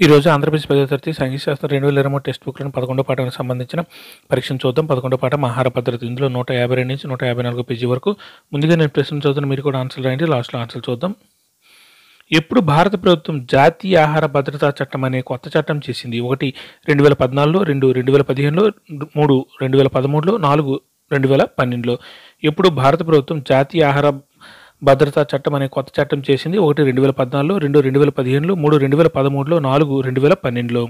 ఈరోజు ఆంధ్రప్రదేశ్ 10వ తరగతి సంగీత శాస్త్రం 2023 టెక్స్ట్ బుక్లోని 11వ పాఠానికి సంబంధించిన పరీక్షను చూద్దాం. 11వ పాఠం ఆహార పద్ధతి. ఇందులో 152 నుంచి 154 పేజీ వరకు. ముందుగా నేను ప్రశ్న చదువుతాను, మీరు కూడా ఆన్సర్ రాయండి. లాస్ట్లో ఆన్సర్ చూద్దాం. ఎప్పుడు భారత ప్రభుత్వం జాతీయ ఆహార భద్రతా చట్టం అనే కొత్త చట్టం చేసింది? 1 2014లో, 2 2015లో, 3 2013లో, 4 2012లో. ఎప్పుడు భారత ప్రభుత్వం జాతీయ ఆహార భద్రతా చట్టం అనే కొత్త చట్టం చేసింది? 1 2014లో, 2 2015లో, 3 2013లో, 4 2012లో.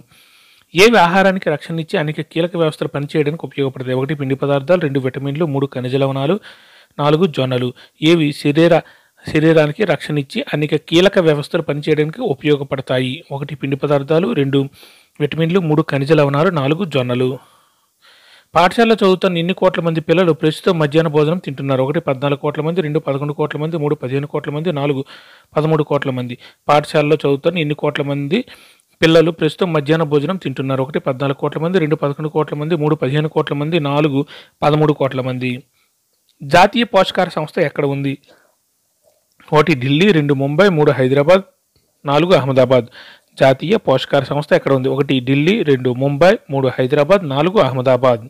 ఏవి ఆహారానికి రక్షణ ఇచ్చి అనేక కీలక వ్యవస్థలు పనిచేయడానికి ఉపయోగపడతాయి? 1 పిండి పదార్థాలు, 2 విటమిన్లు, 3 ఖనిజ లవణాలు, 4 జొన్నలు. ఏవి శరీరానికి రక్షణ ఇచ్చి అనేక కీలక వ్యవస్థలు పనిచేయడానికి ఉపయోగపడతాయి? 1 పిండి పదార్థాలు, 2 విటమిన్లు, 3 ఖనిజ లవణాలు, 4 జొన్నలు. పాఠశాలలో చదువుతున్న ఎన్ని కోట్ల మంది పిల్లలు ప్రస్తుతం మధ్యాహ్న భోజనం తింటున్నారు? 1 14 కోట్ల మంది, 2 11 కోట్ల మంది, 3 15 కోట్ల మంది, 4 13 కోట్ల మంది. పాఠశాలలో చదువుతున్న ఎన్ని కోట్ల మంది పిల్లలు ప్రస్తుతం మధ్యాహ్న భోజనం తింటున్నారు? 1 14 కోట్ల మంది, 2 11 కోట్ల మంది, 3 15 కోట్ల మంది, 4 13 కోట్ల మంది. జాతీయ పోషకాహార సంస్థ ఎక్కడ ఉంది? 1 ఢిల్లీ, 2 ముంబై, 3 హైదరాబాద్, 4 అహ్మదాబాద్. జాతీయ పోషకాహార సంస్థ ఎక్కడ ఉంది? 1 ఢిల్లీ, 2 ముంబై, 3 హైదరాబాద్, 4 అహ్మదాబాద్.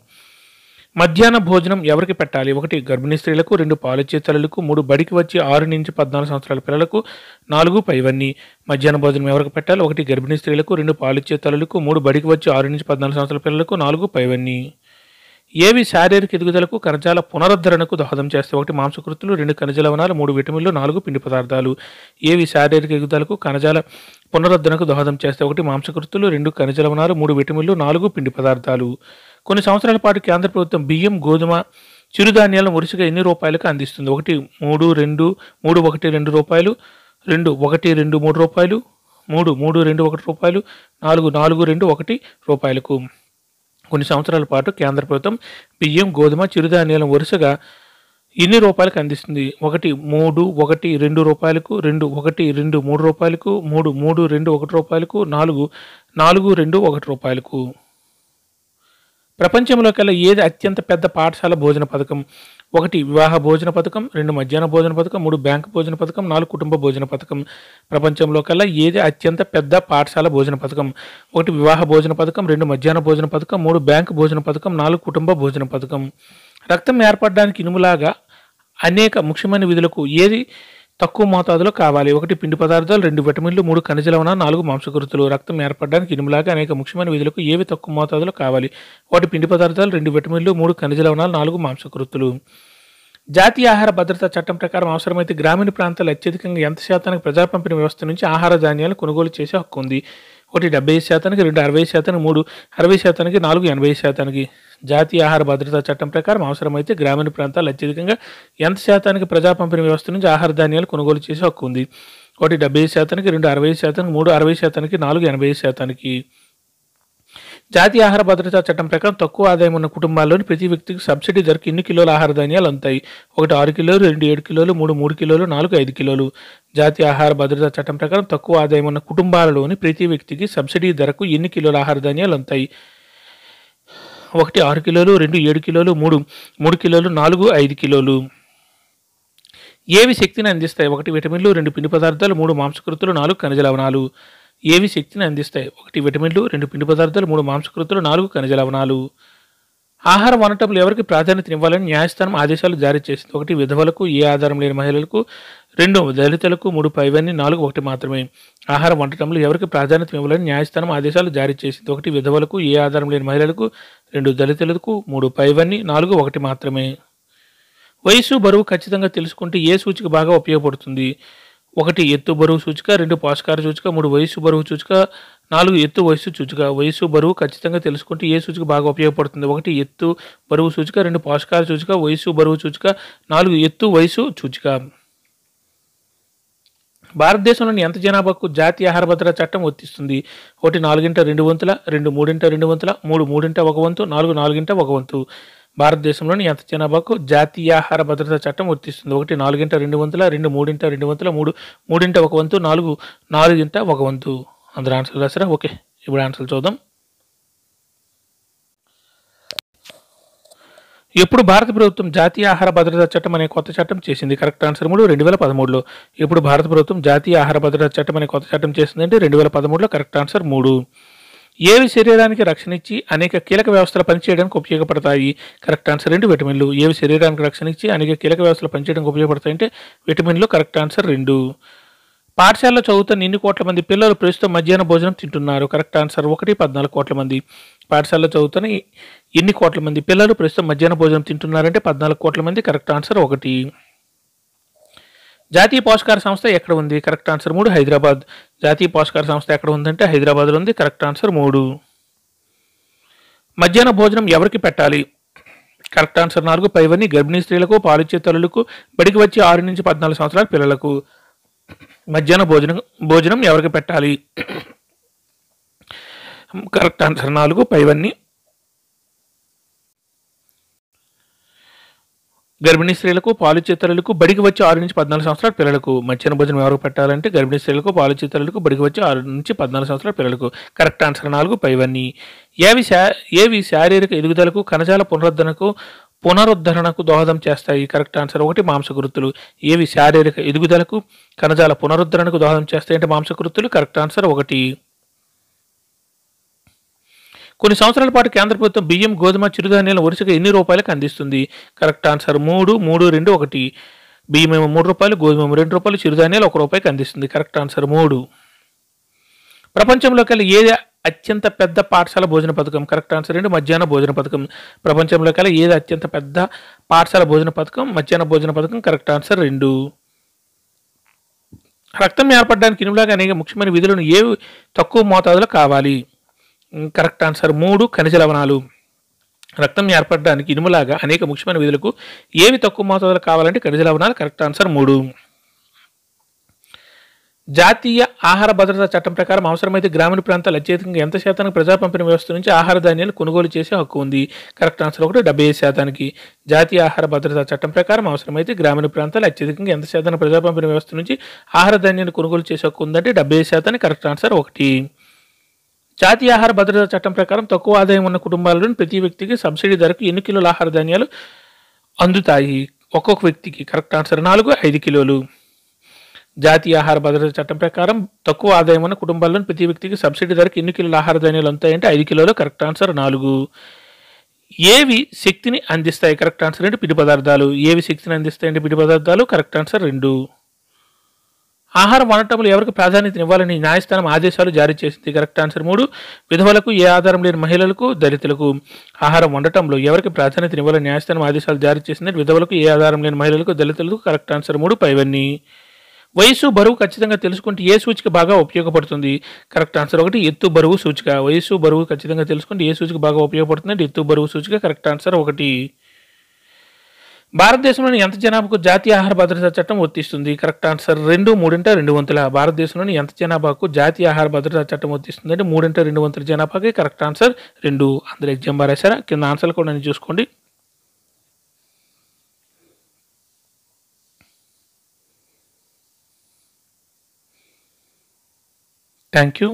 మధ్యాహ్న భోజనం ఎవరికి పెట్టాలి? 1 గర్భిణీ స్త్రీలకు, 2 పాలిచ్చే తల్లులకు, 3 బడికి వచ్చి 6 నుంచి 14 సంవత్సరాల పిల్లలకు, 4 పైవన్నీ. మధ్యాహ్న భోజనం ఎవరికి పెట్టాలి? 1 గర్భిణీ స్త్రీలకు, 2 పాలిచ్చే తల్లులకు, 3 బడికి వచ్చి 6 నుంచి 14 సంవత్సరాల పిల్లలకు, 4 పైవన్నీ. ఏవి శారీరక ఎదుగుదలకు, కణజాల పునరుద్ధరణకు దోహదం చేస్తాయి? 1 మాంసకృతులు, 2 ఖనిజ లవణాలు, 3 విటమిన్లు, 4 పిండి పదార్థాలు. ఏవి శారీరక ఎదుగుదలకు, కణజాల పునరుద్ధరణకు దోహదం చేస్తాయి? 1 మాంసకృతులు, 2 ఖనిజ లవణాలు, 3 విటమిన్లు, 4 పిండి పదార్థాలు. కొన్ని సంవత్సరాల పాటు కేంద్ర ప్రభుత్వం బియ్యం, గోధుమ, చిరుధాన్యాలను వరుసగా ఎన్ని రూపాయలకు అందిస్తుంది? 1 3 2 3 1 2 రూపాయలు, 2 1 2 3 రూపాయలు, 3 3 2 1 రూపాయలు, 4 4 2 1 రూపాయలకు. కొన్ని సంవత్సరాల పాటు కేంద్ర ప్రభుత్వం బియ్యం, గోధుమ, చిరుధాన్యాలను వరుసగా ఎన్ని రూపాయలకు అందిస్తుంది? 1 3 1 2 రూపాయలకు, 2 1 2 3 రూపాయలకు, 3 3 2 1 రూపాయలకు, 4 4 2 1 రూపాయలకు. ప్రపంచంలో కల్లా ఏది అత్యంత పెద్ద పాఠశాల భోజన పథకం? 1 వివాహ భోజన పథకం, 2 మధ్యాహ్న భోజన పథకం, 3 బ్యాంకు భోజన పథకం, 4 కుటుంబ భోజన పథకం. ప్రపంచంలో కల్లా ఏది అత్యంత పెద్ద పాఠశాల భోజన పథకం? 1 వివాహ భోజన పథకం, 2 మధ్యాహ్న భోజన పథకం, 3 బ్యాంకు భోజన పథకం, 4 కుటుంబ భోజన పథకం. రక్తం ఏర్పడడానికి ఇనుములాగా అనేక ముఖ్యమైన విధులకు ఏది తక్కువ మోతాదులో కావాలి? 1 పిండి పదార్థాలు, 2 విటమిన్లు, 3 ఖనిజ లవణాలు, 4 మాంసకృతులు. రక్తం ఏర్పడడానికి ఇనుములాగా అనేక ముఖ్యమైన విధులకు ఏవి తక్కువ మోతాదులో కావాలి? 1 పిండి పదార్థాలు, 2 విటమిన్లు, 3 ఖనిజ లవణాలు, 4 మాంసకృతులు. జాతీయ ఆహార భద్రతా చట్టం ప్రకారం అవసరమైతే గ్రామీణ ప్రాంతాల్లో అత్యధికంగా ఎంత శాతానికి ప్రజా పంపిణీ వ్యవస్థ నుంచి ఆహార ధాన్యాలను కొనుగోలు చేసే హక్కు ఉంది? 1 75%, 2 60%, 3 60%, 4 80%. జాతీయ ఆహార భద్రతా చట్టం ప్రకారం అవసరమైతే గ్రామీణ ప్రాంతాల్లో అత్యధికంగా ఎంత శాతానికి ప్రజా పంపిణీ వ్యవస్థ నుంచి ఆహార ధాన్యాలు కొనుగోలు చేసే హక్కు ఉంది? 1 70%, 2 60%, 3 60%, 4 80%. జాతీయ ఆహార భద్రతా చట్టం ప్రకారం తక్కువ ఆదాయం ఉన్న కుటుంబాల్లోని ప్రతి వ్యక్తికి సబ్సిడీ ధరకు ఎన్ని కిలోల ఆహార ధాన్యాలు అందుతాయి? 1 6 కిలోలు, 2 7 కిలోలు, 3 3 కిలోలు, 4 5 కిలోలు. జాతీయ ఆహార భద్రతా చట్టం ప్రకారం తక్కువ ఆదాయం ఉన్న కుటుంబాలలోని ప్రతి వ్యక్తికి సబ్సిడీ ధరకు ఎన్ని కిలోల ఆహార ధాన్యాలు అందుతాయి? 1 6 కిలోలు, 2 7 కిలోలు, 3 3 కిలోలు, 4 5 కిలోలు. ఏవి శక్తిని అందిస్తాయి? 1 విటమిన్లు, 2 పిండి పదార్థాలు, 3 మాంసకృతులు, 4 ఖనిజ లవణాలు. ఏవి శక్తిని అందిస్తాయి? 1 విటమిన్లు, 2 పిండి పదార్థాలు, 3 మాంసకృతులు, 4 ఖనిజ లవణాలు. ఆహారం వండటంలో ఎవరికి ప్రాధాన్యతనివ్వాలని న్యాయస్థానం ఆదేశాలు జారీ చేసింది? 1 విధవలకు, ఏ ఆధారం లేని మహిళలకు, 2 దళితులకు, 3 పైవన్నీ, 4 1 మాత్రమే. ఆహారం వండటంలో ఎవరికి ప్రాధాన్యత ఇవ్వాలని న్యాయస్థానం ఆదేశాలు జారీ చేసింది? 1 విధవలకు, ఏ ఆధారం లేని మహిళలకు, 2 దళితులకు, 3 పైవన్నీ, 4 1 మాత్రమే. వయసు, బరువు ఖచ్చితంగా తెలుసుకుంటే ఏ సూచిక బాగా ఉపయోగపడుతుంది? 1 ఎత్తు బరువు సూచిక, 2 పోషకాహార సూచిక, 3 వయసు బరువు సూచిక, 4 ఎత్తు వయసు సూచిక. వయసు బరువు ఖచ్చితంగా తెలుసుకుంటే ఏ సూచిక బాగా ఉపయోగపడుతుంది? 1 ఎత్తు బరువు సూచిక, 2 పోషకాహార సూచిక, వయసు బరువు సూచిక, 4 ఎత్తు వయసు సూచిక. భారతదేశంలోని ఎంత జనాభాకు జాతీయ ఆహార భద్రతా చట్టం వర్తిస్తుంది? 1 4 2 వంతుల, 2 3 2 వంతుల, 3 3 1 వంతు, 4 4 1 వంతు. భారతదేశంలోని ఎంత జనాభాకు జాతీయ ఆహార భద్రతా చట్టం వర్తిస్తుంది? 1 4 2 వంతుల, 2 3 2 వంతుల, 3 3 1 వంతు, 4 4 1 వంతు. అందరూ ఆన్సర్ రాసారా? ఓకే, ఇప్పుడు ఆన్సర్ చూద్దాం. ఎప్పుడు భారత ప్రభుత్వం జాతీయ ఆహార భద్రతా చట్టం అనే కొత్త చట్టం చేసింది? Correct answer 3 2013లో. ఎప్పుడు భారత ప్రభుత్వం జాతీయ ఆహార భద్రతా చట్టం అనే కొత్త చట్టం చేసిందంటే 2013లో. Correct answer 3. ఏవి శరీరానికి రక్షణ ఇచ్చి అనేక కీలక వ్యవస్థలు పనిచేయడానికి ఉపయోగపడతాయి? కరెక్ట్ ఆన్సర్ 2 విటమిన్లు. ఏవి శరీరానికి రక్షణ ఇచ్చి అనేక కీలక వ్యవస్థలు పనిచేయడానికి ఉపయోగపడతాయి అంటే విటమిన్లు. Correct answer 2. పాఠశాలలో చదువుతున్న ఎన్ని కోట్ల మంది పిల్లలు ప్రస్తుతం మధ్యాహ్న భోజనం తింటున్నారు? కరెక్ట్ ఆన్సర్ 1 14 కోట్ల మంది. పాఠశాలలో చదువుతున్న ఎన్ని కోట్ల మంది పిల్లలు ప్రస్తుతం మధ్యాహ్న భోజనం తింటున్నారంటే 14 కోట్ల మంది. Correct answer 1. జాతీయ పోషకాహార సంస్థ ఎక్కడ ఉంది? Correct answer 3 Hyderabad. జాతీయ పోషకాహార సంస్థ ఎక్కడ ఉందంటే హైదరాబాద్లో ఉంది. Correct answer 3. మధ్యాహ్న భోజనం ఎవరికి పెట్టాలి? కరెక్ట్ ఆన్సర్ 4 పైవన్నీ గర్భిణీ స్త్రీలకు, పాలిచ్చే తల్లులకు, బడికి వచ్చి 6 నుంచి 14 సంవత్సరాల పిల్లలకు. మధ్యాహ్న భోజనం ఎవరికి పెట్టాలి? కరెక్ట్ ఆన్సర్ 4 పైవన్నీ గర్భిణీ స్త్రీలకు, పాలిచ్చే తల్లులకు, బడికి వచ్చి 6 నుంచి 14 సంవత్సరాల పిల్లలకు. మధ్యాహ్న భోజనం ఎవరికి పెట్టాలంటే గర్భిణీ స్త్రీలకు, పాలిచ్చే తల్లులకు, బడికి వచ్చి 6 నుంచి 14 సంవత్సరాల పిల్లలకు. కరెక్ట్ ఆన్సర్ 4 పైవన్నీ. ఏవి శారీరక ఎదుగుదలకు, కణజాల పునరుద్ధరణకు దోహదం చేస్తాయి? Correct answer 1 మాంసకృత్తులు. ఏవి శారీరక ఎదుగుదలకు, కణజాల పునరుద్ధరణకు దోహదం చేస్తాయి అంటే మాంసకృత్తులు. Correct answer 1. కొన్ని సంవత్సరాల పాటు కేంద్ర ప్రభుత్వం బియ్యం, గోధుమ, చిరుధాన్యాలను వరుసగా ఎన్ని రూపాయలకు అందిస్తుంది? Correct answer 3 3 2 1. బియ్యం ఏమో 3 రూపాయలు, గోధుమ ఏమో 2 రూపాయలు, చిరుధాన్యాలు 1 రూపాయికి అందిస్తుంది. Correct answer 3. ప్రపంచంలోకి ఏది అత్యంత పెద్ద పాఠశాల భోజన పథకం? కరెక్ట్ ఆన్సర్ 2 మధ్యాహ్న భోజన పథకం. ప్రపంచంలోకి ఏది అత్యంత పెద్ద పాఠశాల భోజన పథకం? మధ్యాహ్న భోజన పథకం. Correct answer 2. రక్తం ఏర్పడడానికి ఇనుములాగా అనేక ముఖ్యమైన విధులను ఏవి తక్కువ మోతాదులో కావాలి? కరెక్ట్ ఆన్సర్ 3 ఖనిజ లవణాలు. రక్తం ఏర్పడడానికి ఇనుములాగా అనేక ముఖ్యమైన విధులకు ఏవి తక్కువ మోతాదులో కావాలంటే ఖనిజ లవణాలు. Correct answer 3. జాతీయ ఆహార భద్రతా చట్టం ప్రకారం అవసరమైతే గ్రామీణ ప్రాంతాలు అత్యధికంగా ఎంత శాతానికి ప్రజా పంపిణీ వ్యవస్థ నుంచి ఆహార ధాన్యాలు కొనుగోలు చేసే హక్కు ఉంది? Correct answer 1 75%. జాతీయ ఆహార భద్రతా చట్టం ప్రకారం అవసరమైతే గ్రామీణ ప్రాంతాలు అత్యధికంగా ఎంత శాతానికి ప్రజా పంపిణీ వ్యవస్థ నుంచి ఆహార ధాన్యాన్ని కొనుగోలు చేసే హక్కు ఉందంటే 75%. Correct answer 1. జాతీయ ఆహార భద్రతా చట్టం ప్రకారం తక్కువ ఆదాయం ఉన్న కుటుంబాలను ప్రతి వ్యక్తికి సబ్సిడీ ధరకు ఎన్ని కిలోల ఆహార ధాన్యాలు అందుతాయి ఒక్కొక్క వ్యక్తికి? కరెక్ట్ ఆన్సర్ 4 5 కిలోలు. జాతీయ ఆహార భద్రతా చట్టం ప్రకారం తక్కువ ఆదాయం ఉన్న కుటుంబాలను ప్రతి వ్యక్తికి సబ్సిడీ ధరకు ఎన్ని కిలోల ఆహార ధాన్యాలు అందుతాయంటే 5 కిలోలు. Correct answer 4. ఏవి శక్తిని అందిస్తాయి? కరెక్ట్ ఆన్సర్ అంటే పిండి పదార్థాలు. ఏవి శక్తిని అందిస్తాయంటే పిండి పదార్థాలు. Correct answer 2. ఆహారం వండటంలో ఎవరికి ప్రాధాన్యతనివ్వాలని న్యాయస్థానం ఆదేశాలు జారీ చేసింది? కరెక్ట్ ఆన్సర్ 3 విధవలకు, ఏ ఆధారం లేని మహిళలకు, దళితులకు. ఆహారం వండటంలో ఎవరికి ప్రాధాన్యతనివ్వాలని న్యాయస్థానం ఆదేశాలు జారీ చేసింది? విధవలకు, ఏ ఆధారం లేని మహిళలకు, దళితులకు. కరెక్ట్ ఆన్సర్ 3 పైవన్నీ. వయసు, బరువు ఖచ్చితంగా తెలుసుకుంటే ఏ సూచిక బాగా ఉపయోగపడుతుంది? కరెక్ట్ ఆన్సర్ 1 ఎత్తు, బరువు సూచిక. వయసు, బరువు ఖచ్చితంగా తెలుసుకుంటే ఏ సూచిక బాగా ఉపయోగపడుతుంది అంటే ఎత్తు, బరువు సూచిక. Correct answer 1. భారతదేశంలోని ఎంత జనాభాకు జాతీయ ఆహార భద్రతా చట్టం వర్తిస్తుంది? కరెక్ట్ ఆన్సర్ 2 3 వంతుల. భారతదేశంలోని ఎంత జనాభాకు జాతీయ ఆహార భద్రతా చట్టం వర్తిస్తుంది అంటే 3 వంతుల జనాభాకి. Correct answer 2. అందరూ ఎగ్జామ్ బారేశారా? కింద ఆన్సర్లు కూడా చూసుకోండి. Thank you.